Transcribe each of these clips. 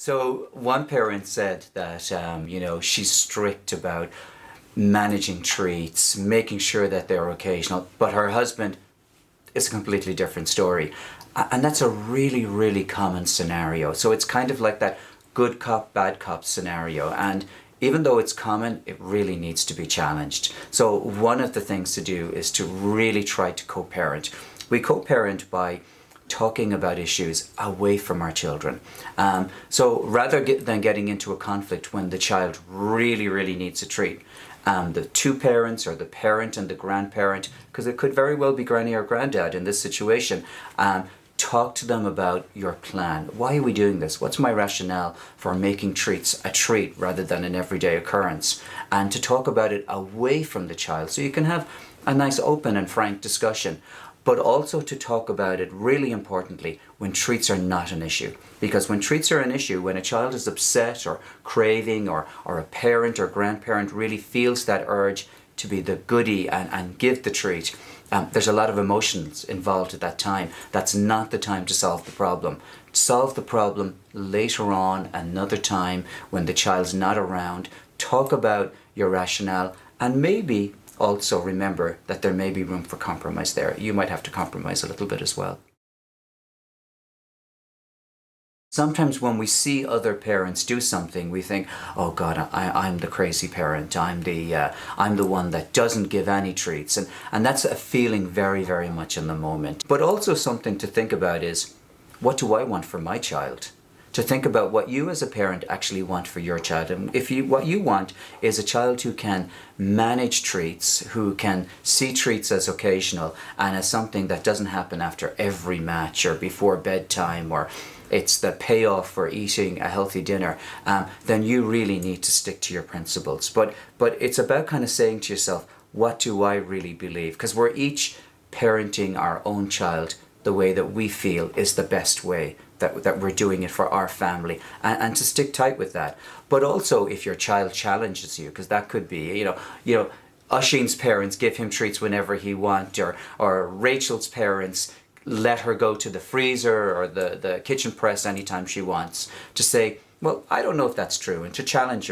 So one parent said that, she's strict about managing treats, making sure that they're occasional, but her husband is a completely different story. And that's a really, really common scenario. So it's kind of like that good cop, bad cop scenario. And even though it's common, it really needs to be challenged. So one of the things to do is to really try to co-parent. We co-parent by talking about issues away from our children. So rather than getting into a conflict when the child really, really needs a treat, the two parents or the parent and the grandparent, because it could very well be granny or granddad in this situation, talk to them about your plan. Why are we doing this? What's my rationale for making treats a treat rather than an everyday occurrence? And to talk about it away from the child so you can have a nice open and frank discussion. But also to talk about it, really importantly, when treats are not an issue. Because when treats are an issue, when a child is upset or craving, or a parent or grandparent really feels that urge to be the goodie and give the treat, there's a lot of emotions involved at that time. That's not the time to solve the problem. Solve the problem later on, another time, when the child's not around. Talk about your rationale, and maybe also remember that there may be room for compromise there. You might have to compromise a little bit as well. Sometimes when we see other parents do something, we think, oh God, I'm the crazy parent. I'm the one that doesn't give any treats. And that's a feeling very, very much in the moment. But also something to think about is, what do I want for my child? To think about what you as a parent actually want for your child. And what you want is a child who can manage treats, who can see treats as occasional and as something that doesn't happen after every match or before bedtime, or it's the payoff for eating a healthy dinner, then you really need to stick to your principles. But it's about kind of saying to yourself, what do I really believe? Because we're each parenting our own child the way that we feel is the best way, that we're doing it for our family, and to stick tight with that. But also, if your child challenges you, because that could be, Oisin's parents give him treats whenever he wants, or Rachel's parents let her go to the freezer or the kitchen press anytime she wants, to say, well, I don't know if that's true, and to challenge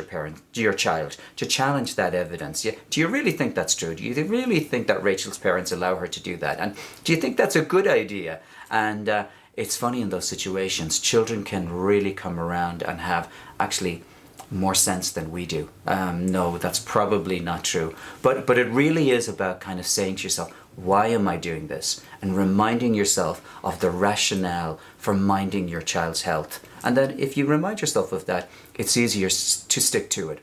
your child, to challenge that evidence. Do you really think that's true? Do you really think that Rachel's parents allow her to do that? And do you think that's a good idea? And it's funny, in those situations, children can really come around and have actually more sense than we do. No, that's probably not true. But it really is about kind of saying to yourself, why am I doing this? And reminding yourself of the rationale for minding your child's health. And then if you remind yourself of that, it's easier to stick to it.